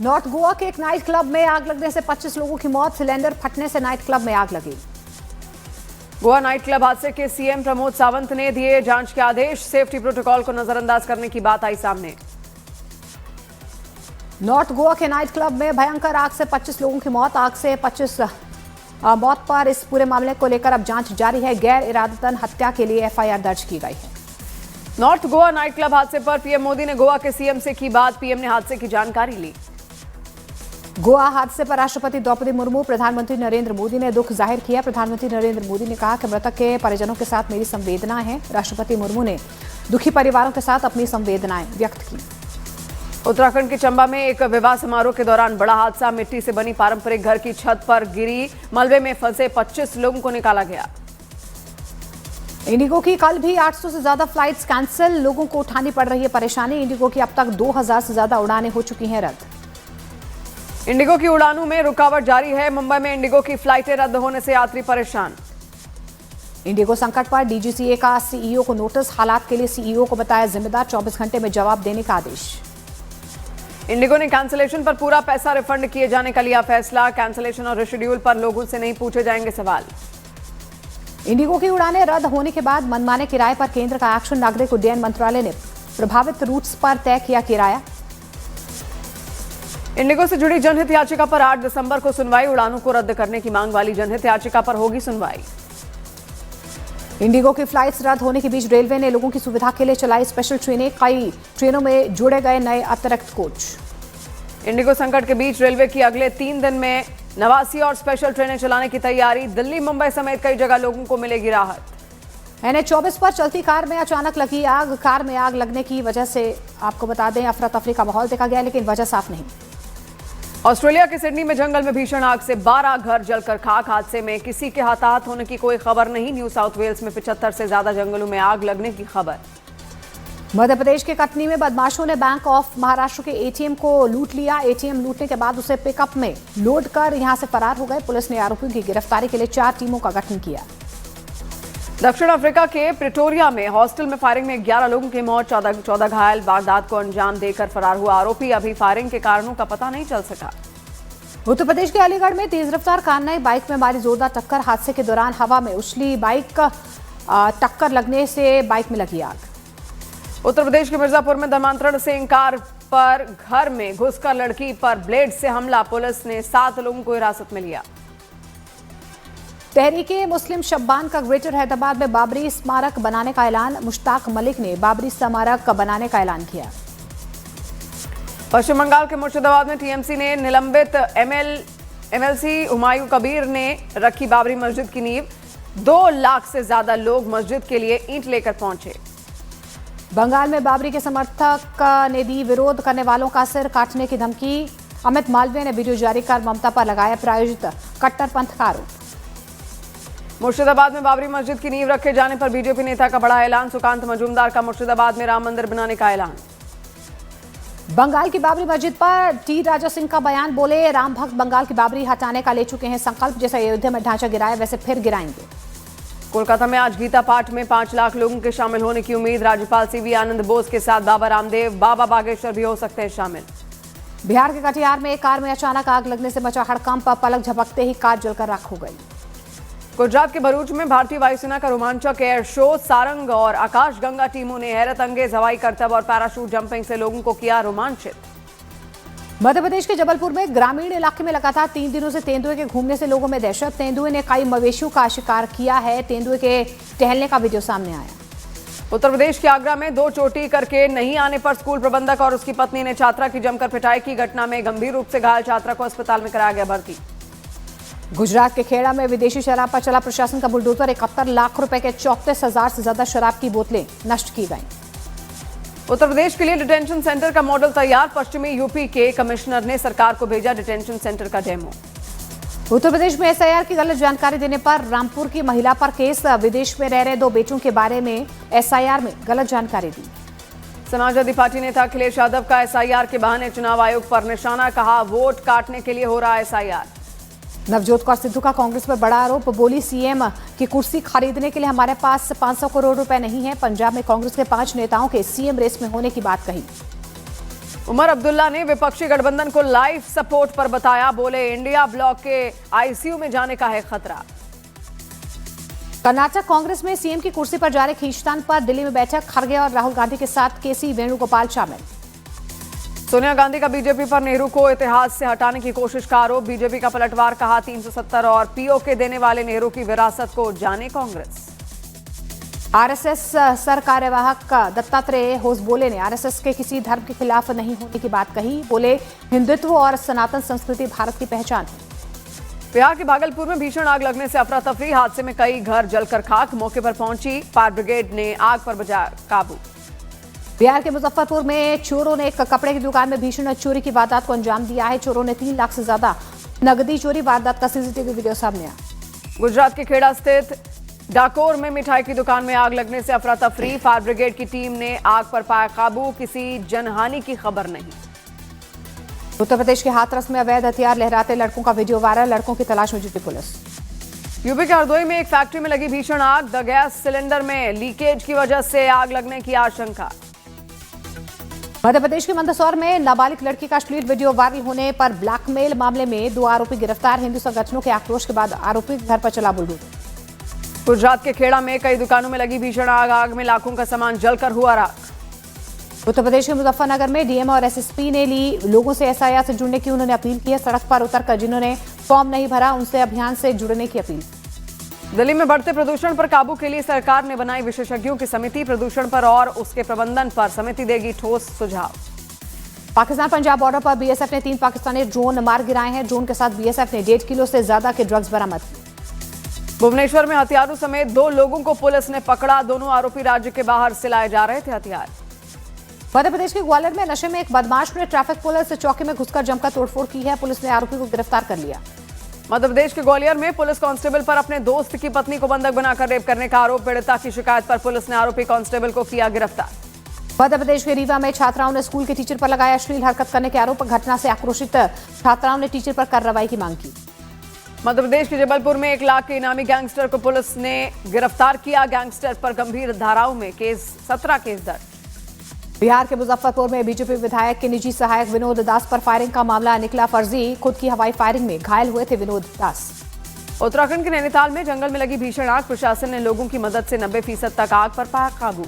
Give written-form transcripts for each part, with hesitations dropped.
North Goa के एक night club में आग लगने से 25 लोगों की मौत। सिलेंडर फटने से नाइट क्लब में आग लगी। गोवा नाइट क्लब हादसे के सीएम प्रमोद सावंत ने दिए जांच के आदेश। सेफ्टी प्रोटोकॉल को नजरअंदाज करने की बात आई सामने। नॉर्थ गोवा के नाइट क्लब में भयंकर आग से 25 लोगों की मौत। आग से 25 मौत पर इस पूरे मामले को लेकर अब जांच जारी है। गैर इरादतन हत्या के लिए एफआईआर दर्ज की गई है। नॉर्थ गोवा नाइट क्लब हादसे पर पीएम मोदी ने गोवा के सीएम से की बात। पीएम ने हादसे की जानकारी ली। गोवा हादसे पर राष्ट्रपति द्रौपदी मुर्मू, प्रधानमंत्री नरेंद्र मोदी ने दुख जाहिर किया। प्रधानमंत्री नरेंद्र मोदी ने कहा कि मृतक के परिजनों के साथ मेरी संवेदना है। राष्ट्रपति मुर्मू ने दुखी परिवारों के साथ अपनी संवेदनाएं व्यक्त की। उत्तराखंड के चंबा में एक विवाह समारोह के दौरान बड़ा हादसा। मिट्टी से बनी पारंपरिक घर की छत पर गिरी मलबे में फंसे 25 लोगों को निकाला गया। इंडिगो की कल भी 800 से ज्यादा फ्लाइट्स कैंसिल। लोगों को उठानी पड़ रही है परेशानी। इंडिगो की अब तक 2000 से ज्यादा उड़ानें हो चुकी हैं रद्द। इंडिगो की उड़ानों में रुकावट जारी है। मुंबई में इंडिगो की फ्लाइटें रद्द होने से यात्री परेशान। इंडिगो संकट पर डीजीसीए का सीईओ को नोटिस। हालात के लिए सीईओ को बताया जिम्मेदार। 24 घंटे में जवाब देने का आदेश। इंडिगो ने कैंसिलेशन पर पूरा पैसा रिफंड किए जाने का लिया फैसला। कैंसिलेशन और रिशेड्यूल पर लोगों से नहीं पूछे जाएंगे सवाल। इंडिगो की उड़ानें रद्द होने के बाद मनमाने किराए पर केंद्र का एक्शन। नागरिक उड्डयन मंत्रालय ने प्रभावित रूट्स पर तय किया किराया। इंडिगो से जुड़ी जनहित याचिका पर 8 दिसंबर को सुनवाई। उड़ानों को रद्द करने की मांग वाली जनहित याचिका पर होगी सुनवाई। इंडिगो की फ्लाइट्स रद्द होने के बीच रेलवे ने लोगों की सुविधा के लिए चलाई स्पेशल ट्रेनें। कई ट्रेनों में जोड़े गए नए अतिरिक्त कोच। इंडिगो संकट के बीच रेलवे की अगले 3 दिन में 89 और स्पेशल ट्रेनें चलाने की तैयारी। दिल्ली, मुंबई समेत कई जगह लोगों को मिलेगी राहत। NH-24 पर चलती कार में अचानक लगी आग। कार में आग लगने की वजह से आपको बता दें अफरा तफरी का माहौल देखा गया, लेकिन वजह साफ नहीं। ऑस्ट्रेलिया के सिडनी में जंगल में भीषण आग से 12 घर जलकर खाक। हादसे में किसी के हताहत होने की कोई खबर नहीं। न्यू साउथ वेल्स में 75 से ज्यादा जंगलों में आग लगने की खबर। मध्य प्रदेश के कटनी में बदमाशों ने बैंक ऑफ महाराष्ट्र के एटीएम को लूट लिया। एटीएम लूटने के बाद उसे पिकअप में लोड कर यहां से फरार हो गए। पुलिस ने आरोपियों की गिरफ्तारी के लिए 4 टीमों का गठन किया। दक्षिण अफ्रीका के प्रिटोरिया में हॉस्टल में फायरिंग में 11 लोगों की मौत, 14 घायल। वारदात को अंजाम देकर फरार हुआ आरोपी। अभी फायरिंग के कारणों का पता नहीं चल सका। उत्तर प्रदेश के अलीगढ़ में तेज रफ्तार कार ने बाइक में मारी जोरदार टक्कर। हादसे के दौरान हवा में उछली बाइक टक्कर लगने से बाइक में लगी आग। उत्तर प्रदेश के मिर्जापुर में धर्मांतरण से इंकार पर घर में घुसकर लड़की पर ब्लेड से हमला। पुलिस ने 7 लोगों को हिरासत में लिया। तहरीके मुस्लिम शब्बान का ग्रेटर हैदराबाद में बाबरी स्मारक बनाने का ऐलान। मुश्ताक मलिक ने बाबरी स्मारक बनाने का ऐलान किया। पश्चिम बंगाल के मुर्शिदाबाद में टीएमसी ने निलंबित एमएलसी हुमायूं कबीर ने रखी बाबरी मस्जिद की नींव। 2 लाख से ज्यादा लोग मस्जिद के लिए ईंट लेकर पहुंचे। बंगाल में बाबरी के समर्थक ने दी विरोध करने वालों का सिर काटने की धमकी। अमित मालवीय ने वीडियो जारी कर ममता पर लगाया प्रायोजित कट्टरपंथ का आरोप। मुर्शिदाबाद में बाबरी मस्जिद की नींव रखे जाने पर बीजेपी नेता का बड़ा ऐलान। सुकांत मजूमदार का मुर्शिदाबाद में राम मंदिर बनाने का ऐलान। बंगाल की बाबरी मस्जिद पर टी राजा सिंह का बयान। बोले राम भक्त बंगाल की बाबरी हटाने का ले चुके हैं संकल्प। जैसे अयोध्या में ढांचा गिराया वैसे फिर गिराएंगे। कोलकाता में आज गीता पाठ में 5 लाख लोगों के शामिल होने की उम्मीद। राज्यपाल सीवी आनंद बोस के साथ बाबा रामदेव, बाबा बागेश्वर भी हो सकते हैं शामिल। बिहार के कटिहार में एक कार में अचानक आग लगने से मचा हड़कंप। पलक झपकते ही कार जलकर राख हो गई। गुजरात के भरूच में भारतीय वायुसेना का रोमांचक एयर शो। सारंग और आकाशगंगा टीमों ने हैरत अंगेज हवाई करतब और पैराशूट जंपिंग से लोगों को किया रोमांचित। मध्य प्रदेश के जबलपुर में ग्रामीण इलाके में लगातार 3 दिनों से तेंदुए के घूमने से लोगों में दहशत। तेंदुए ने कई मवेशियों का शिकार किया है। तेंदुए के टहलने का वीडियो सामने आया। उत्तर प्रदेश के आगरा में 2 चोटी करके नहीं आने पर स्कूल प्रबंधक और उसकी पत्नी ने छात्रा की जमकर पिटाई की। घटना में गंभीर रूप से घायल छात्रा को अस्पताल में कराया गया भर्ती। गुजरात के खेड़ा में विदेशी शराब पर चला प्रशासन का बुलडोजर। 71 लाख रुपए के 34,000 से ज्यादा शराब की बोतलें नष्ट की गई। उत्तर प्रदेश के लिए डिटेंशन सेंटर का मॉडल तैयार। पश्चिमी यूपी के कमिश्नर ने सरकार को भेजा डिटेंशन सेंटर का डेमो। उत्तर प्रदेश में एसआईआर की गलत जानकारी देने पर रामपुर की महिला पर केस। विदेश में रह रहे 2 बेटों के बारे में एसआईआर में गलत जानकारी दी। समाजवादी पार्टी नेता अखिलेश यादव का एसआईआर के बहाने चुनाव आयोग पर निशाना। कहा वोट काटने के लिए हो रहा एसआईआर। नवजोत कौर सिद्धू का कांग्रेस पर बड़ा आरोप। बोली सीएम की कुर्सी खरीदने के लिए हमारे पास 500 करोड़ रुपए नहीं है। पंजाब में कांग्रेस के 5 नेताओं के सीएम रेस में होने की बात कही। उमर अब्दुल्ला ने विपक्षी गठबंधन को लाइफ सपोर्ट पर बताया, बोले इंडिया ब्लॉक के आईसीयू में जाने का है खतरा। कर्नाटक कांग्रेस में सीएम की कुर्सी पर जारी खींचतान पर दिल्ली में बैठक, खड़गे और राहुल गांधी के साथ केसी वेणुगोपाल शामिल। सोनिया गांधी का बीजेपी पर नेहरू को इतिहास से हटाने की कोशिश का आरोप, बीजेपी का पलटवार, कहा 370 और पीओके देने वाले नेहरू की विरासत को जाने कांग्रेस। आरएसएस सर कार्यवाहक दत्तात्रेय होसबोले ने आरएसएस के किसी धर्म के खिलाफ नहीं होने की बात कही, बोले हिंदुत्व और सनातन संस्कृति भारत की पहचान है। बिहार के भागलपुर में भीषण आग लगने से अफरा तफरी, हादसे में कई घर जलकर खाक, मौके पर पहुंची फायर ब्रिगेड ने आग पर बचाया काबू। बिहार के मुजफ्फरपुर में चोरों ने एक कपड़े की दुकान में भीषण चोरी की वारदात को अंजाम दिया है। चोरों ने 3 लाख से ज्यादा नकदी चोरी, वारदात का सीसीटीवी वीडियो सामने आया। गुजरात के खेड़ा स्थित डाकोर में मिठाई की दुकान में आग लगने से अफरा तफरी, फायर ब्रिगेड की टीम ने आग पर पाया काबू, किसी जनहानि की खबर नहीं। उत्तर प्रदेश के हाथरस में अवैध हथियार लहराते लड़कों का वीडियो वायरल, लड़कों की तलाश में जुटी पुलिस। यूपी के हरदोई में एक फैक्ट्री में लगी भीषण आग, द गैस सिलेंडर में लीकेज की वजह से आग लगने की आशंका। मध्य प्रदेश के मंदसौर में नाबालिग लड़की का अश्लील वीडियो वायरल होने पर ब्लैकमेल मामले में 2 आरोपी गिरफ्तार, हिंदू संगठनों के आक्रोश के बाद आरोपी के घर पर चला बुलडोजर। गुजरात के खेड़ा में कई दुकानों में लगी भीषण आग, आग में लाखों का सामान जलकर हुआ राख। उत्तर प्रदेश के मुजफ्फरनगर में डीएम और एसएसपी ने ली लोगों से एसआईआर से जुड़ने की उन्होंने अपील की है। सड़क पर उतरकर जिन्होंने फॉर्म नहीं भरा उनसे अभियान से जुड़ने की अपील। दिल्ली में बढ़ते प्रदूषण पर काबू के लिए सरकार ने बनाई विशेषज्ञों की समिति, प्रदूषण पर और उसके प्रबंधन पर समिति देगी ठोस सुझाव। पाकिस्तान पंजाब बॉर्डर पर बीएसएफ ने 3 पाकिस्तानी ड्रोन मार गिराए हैं। ड्रोन के साथ बीएसएफ ने 1.5 किलो से ज्यादा के ड्रग्स बरामद किए। भुवनेश्वर में हथियारों समेत 2 लोगों को पुलिस ने पकड़ा, दोनों आरोपी राज्य के बाहर से लाए जा रहे थे हथियार। मध्य प्रदेश के ग्वालियर में नशे में एक बदमाश ने ट्रैफिक पुलिस चौकी में घुसकर जमकर तोड़फोड़ की है, पुलिस ने आरोपी को गिरफ्तार कर लिया। मध्य प्रदेश के ग्वालियर में पुलिस कांस्टेबल पर अपने दोस्त की पत्नी को बंधक बनाकर रेप करने का आरोप, पीड़िता की शिकायत पर पुलिस ने आरोपी कांस्टेबल को किया गिरफ्तार। मध्य प्रदेश के रीवा में छात्राओं ने स्कूल के टीचर पर लगाया अश्लील हरकत करने के आरोप, घटना से आक्रोशित छात्राओं ने टीचर पर कार्रवाई की मांग की। मध्य प्रदेश के जबलपुर में 1 लाख के इनामी गैंगस्टर को पुलिस ने गिरफ्तार किया, गैंगस्टर पर गंभीर धाराओं में 17 केस दर्ज। बिहार के मुजफ्फरपुर में बीजेपी विधायक के निजी सहायक विनोद दास पर फायरिंग का मामला निकला फर्जी, खुद की हवाई फायरिंग में घायल हुए थे विनोद दास। उत्तराखंड के नैनीताल में जंगल में लगी भीषण आग, प्रशासन ने लोगों की मदद से 90% तक आग पर पाया काबू।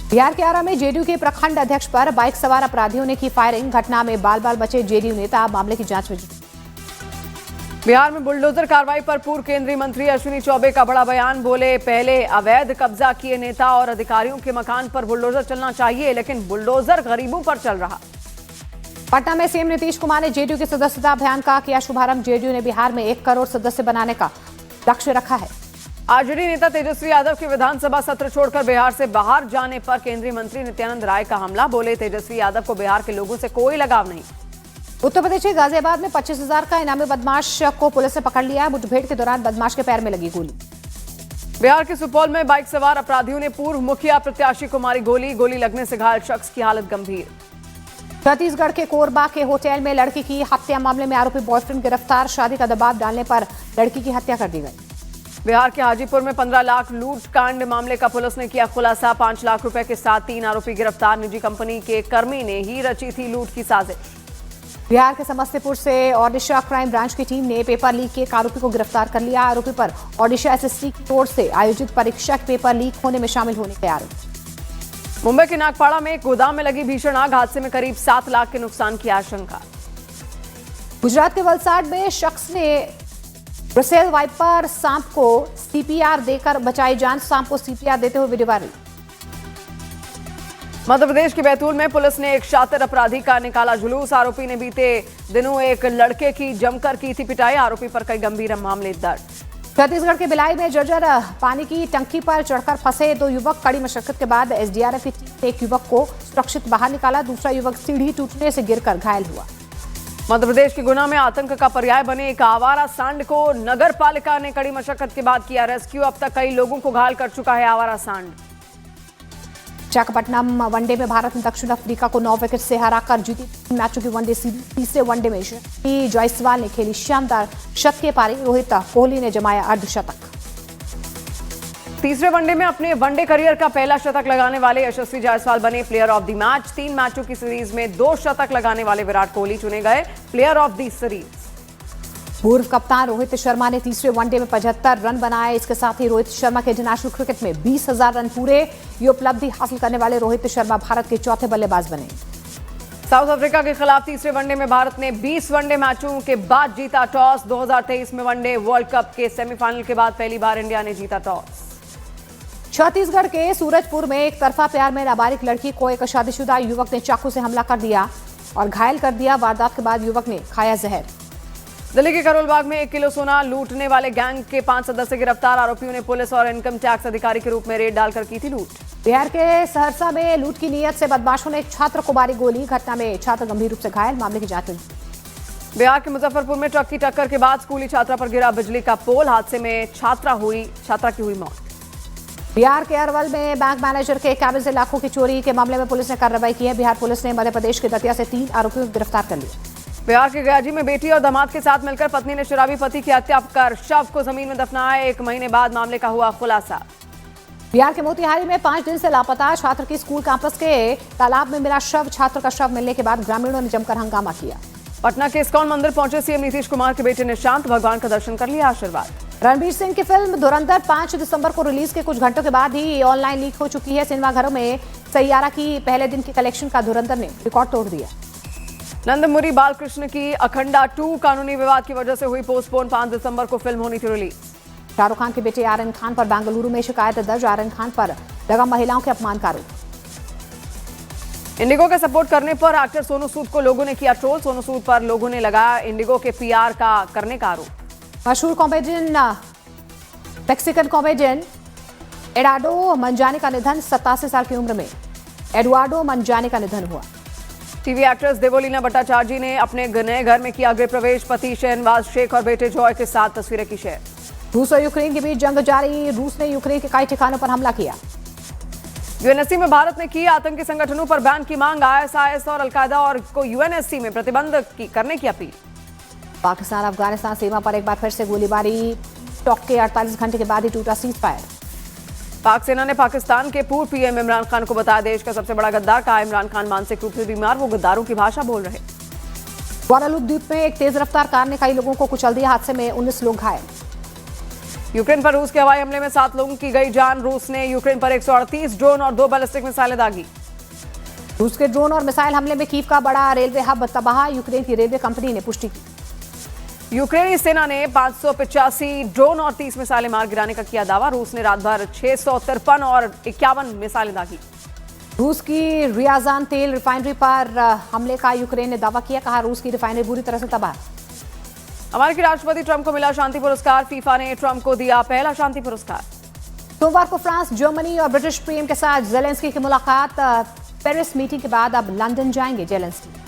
बिहार के आरा में जेडीयू के प्रखंड अध्यक्ष पर बाइक सवार अपराधियों ने की फायरिंग, घटना में बाल बाल बचे जेडीयू नेता, मामले की जांच में जुटे। बिहार में बुलडोजर कार्रवाई पर पूर्व केंद्रीय मंत्री अश्विनी चौबे का बड़ा बयान, बोले पहले अवैध कब्जा किए नेता और अधिकारियों के मकान पर बुलडोजर चलना चाहिए, लेकिन बुलडोजर गरीबों पर चल रहा। पटना में सीएम नीतीश कुमार ने जेडीयू के सदस्यता अभियान का किया शुभारंभ, जेडीयू ने बिहार में 1 करोड़ सदस्य बनाने का लक्ष्य रखा है। आरजेडी नेता तेजस्वी यादव के विधानसभा सत्र छोड़कर बिहार से बाहर जाने पर केंद्रीय मंत्री नित्यानंद राय का हमला, बोले तेजस्वी यादव को बिहार के लोगों से कोई लगाव नहीं। उत्तर प्रदेश के गाजियाबाद में 25,000 का इनामी बदमाश को पुलिस ने पकड़ लिया, मुठभेड़ के दौरान बदमाश के पैर में लगी गोली। बिहार के सुपौल में बाइक सवार अपराधियों ने पूर्व मुखिया प्रत्याशी को मारी गोली, गोली लगने से घायल शख्स की हालत गंभीर। छत्तीसगढ़ के कोरबा के होटल में लड़की की हत्या मामले में आरोपी बॉयफ्रेंड गिरफ्तार, शादी का दबाव डालने पर लड़की की हत्या कर दी गई। बिहार के हाजीपुर में 15 लाख लूट कांड मामले का पुलिस ने किया खुलासा, 5 लाख रुपए के साथ 3 आरोपी गिरफ्तार, निजी कंपनी के कर्मी ने ही रची थी लूट की साजिश। बिहार के समस्तीपुर से ओडिशा क्राइम ब्रांच की टीम ने पेपर लीक के एक आरोपी को गिरफ्तार कर लिया, आरोपी पर ओडिशा एसएससी की ओर से आयोजित परीक्षा के पेपर लीक होने में शामिल होने के आरोप। मुंबई के नागपाड़ा में एक गोदाम में लगी भीषण आग, हादसे में करीब 7 लाख के नुकसान की आशंका। गुजरात के वलसाड में शख्स ने ब्रसेल वाइपर सांप को सीपीआर देकर बचाई जान, सांप को सीपीआर देते हुए वीडियो वायरल। मध्य प्रदेश के बैतूल में पुलिस ने एक शातिर अपराधी का निकाला जुलूस, आरोपी ने बीते दिनों एक लड़के की जमकर की थी पिटाई, आरोपी पर कई गंभीर मामले दर्ज। छत्तीसगढ़ के भिलाई में जर्जर पानी की टंकी पर चढ़कर फंसे 2 युवक, कड़ी मशक्कत के बाद एसडीआरएफ की टीम ने एक युवक को सुरक्षित बाहर निकाला, दूसरा युवक सीढ़ी टूटने से गिरकर घायल हुआ। मध्य प्रदेश के गुना में आतंक का पर्याय बने एक आवारा सांड को नगर पालिका ने कड़ी मशक्कत के बाद किया रेस्क्यू, अब तक कई लोगों को घायल कर चुका है आवारा सांड। विशाखापट्टनम वनडे में भारत ने दक्षिण अफ्रीका को 9 विकेट से हराकर जीती 3 मैचों की वनडे सीरीज। तीसरे वनडे में श्रेयसी जायसवाल ने खेली शानदार शतकीय पारी, रोहित कोहली ने जमाया अर्धशतक। तीसरे वनडे में अपने वनडे करियर का पहला शतक लगाने वाले यशस्वी जायसवाल बने प्लेयर ऑफ द मैच। 3 मैचों की सीरीज में 2 शतक लगाने वाले विराट कोहली चुने गए प्लेयर ऑफ द सीरीज। पूर्व कप्तान रोहित शर्मा ने तीसरे वनडे में 75 रन बनाए। इसके साथ ही रोहित शर्मा के इंटरनेशनल क्रिकेट में 20,000 रन पूरे। ये उपलब्धि हासिल करने वाले रोहित शर्मा भारत के चौथे बल्लेबाज बने। साउथ अफ्रीका के खिलाफ तीसरे वनडे में भारत ने 20 वनडे मैचों के बाद जीता टॉस। 2023 में वनडे वर्ल्ड कप के सेमीफाइनल के बाद पहली बार इंडिया ने जीता टॉस। छत्तीसगढ़ के सूरजपुर में एक तरफा प्यार में नाबालिग लड़की को एक शादीशुदा युवक ने चाकू से हमला कर दिया और घायल कर दिया। वारदात के बाद युवक ने खाया जहर। दिल्ली के करोल बाग में 1 किलो सोना लूटने वाले गैंग के 5 सदस्य गिरफ्तार। आरोपियों ने पुलिस और इनकम टैक्स अधिकारी के रूप में रेड डालकर की थी लूट। बिहार के सहरसा में लूट की नीयत से बदमाशों ने एक छात्र को मारी गोली। घटना में छात्र गंभीर रूप से घायल। मामले की जांच हुई। बिहार के मुजफ्फरपुर में ट्रक की टक्कर के बाद स्कूली छात्रा पर गिरा बिजली का पोल। हादसे में छात्रा की हुई मौत। बिहार के अरवल में बैंक मैनेजर के कैबिन से लाखों की चोरी के मामले में पुलिस ने कार्रवाई की है। बिहार पुलिस ने मध्य प्रदेश के दतिया से 3 आरोपियों को गिरफ्तार कर लिया। बिहार के गयाजी में बेटी और दामाद के साथ मिलकर पत्नी ने शराबी पति की हत्या कर शव को जमीन में दफनाया। 1 महीने बाद मामले का हुआ खुलासा। बिहार के मोतिहारी में 5 दिन से लापता छात्र की स्कूल कैंपस के तालाब में मिला शव। छात्र का शव मिलने के बाद ग्रामीणों ने जमकर हंगामा किया। पटना के इस्कॉन मंदिर पहुंचे सीएम नीतीश कुमार के बेटे निशांत। भगवान का दर्शन कर लिया, आशीर्वाद। रणवीर सिंह की फिल्म धुरंधर 5 दिसंबर को रिलीज के कुछ घंटों के बाद ही ऑनलाइन लीक हो चुकी है। सिनेमाघरों में सैयारा की पहले दिन की कलेक्शन का धुरंधर ने रिकॉर्ड तोड़ दिया। नंदमुरी बालकृष्ण की अखंडा 2 कानूनी विवाद की वजह से हुई पोस्टपोन। 5 दिसंबर को फिल्म होनी थी रिलीज। शाहरुख खान के बेटे आर्यन खान पर बेंगलुरु में शिकायत दर्ज। आर्यन खान पर लगा महिलाओं के अपमान का आरोप। इंडिगो के सपोर्ट करने पर एक्टर सोनू सूद को लोगों ने किया ट्रोल। सोनू सूद पर लोगों ने लगाया इंडिगो के पीआर का करने का आरोप। मशहूर comedian Mexican comedian Eduardo Manjani का निधन। 87 साल की उम्र में एडुआर्डो मंजानी का निधन हुआ। टीवी एक्ट्रेस देवोलीना भट्टाचार्य ने अपने नए घर में किया गृह प्रवेश। पति शहनवाज शेख और बेटे जॉय के साथ तस्वीरें की शेयर। रूस और यूक्रेन के बीच जंग जारी। रूस ने यूक्रेन के कई ठिकानों पर हमला किया। यूएनएससी में भारत ने की आतंकी संगठनों पर बैन की मांग। आईएसआईएस और अलकायदा और को यूएनएससी में प्रतिबंध करने की अपील। पाकिस्तान अफगानिस्तान सीमा पर एक बार फिर से गोलीबारी। टॉक के 48 घंटे के बाद ही टूटा सीज फायर। पाक सेना ने पाकिस्तान के पूर्व पीएम इमरान खान को बताया देश का सबसे बड़ा गद्दार। कहा इमरान खान मानसिक रूप से बीमार, वो गद्दारों की भाषा बोल रहे। ग्वाडालूप द्वीप में एक तेज रफ्तार कार ने कई लोगों को कुचल दिया। हादसे में 19 लोग घायल। यूक्रेन पर रूस के हवाई हमले में 7 लोगों की गई जान। रूस ने यूक्रेन पर 138 ड्रोन और 2 बैलिस्टिक मिसाइलें दागी। रूस के ड्रोन और मिसाइल हमले में कीव का बड़ा रेलवे हब तबाह। यूक्रेन की रेलवे कंपनी ने पुष्टि की। यूक्रेनी सेना ने 585 ड्रोन और 30 मिसाइलें मार गिराने का किया दावा। रूस ने रात भर 653 और 51 मिसाइलें दागी। रूस की रियाजान तेल रिफाइनरी पर हमले का यूक्रेन ने दावा किया। कहा रूस की रिफाइनरी बुरी तरह से तबाह। अमेरिकी राष्ट्रपति ट्रंप को मिला शांति पुरस्कार। फीफा ने ट्रंप को दिया पहला शांति पुरस्कार। सोमवार को फ्रांस, जर्मनी और ब्रिटिश पीएम के साथ जेलेंस्की की मुलाकात। पेरिस मीटिंग के बाद अब लंदन जाएंगे जेलेंस्की।